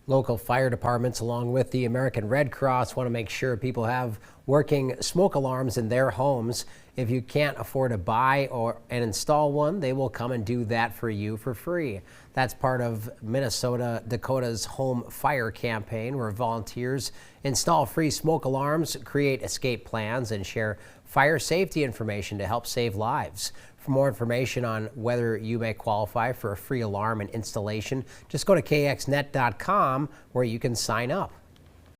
Local fire departments, along with the American Red Cross, want to make sure people have working smoke alarms in their homes. If you can't afford to buy and install one, they will come and do that for you for free. That's part of Minnesota Dakota's Home Fire Campaign, where volunteers install free smoke alarms, create escape plans, and share fire safety information to help save lives. For more information on whether you may qualify for a free alarm and installation, just go to kxnet.com where you can sign up.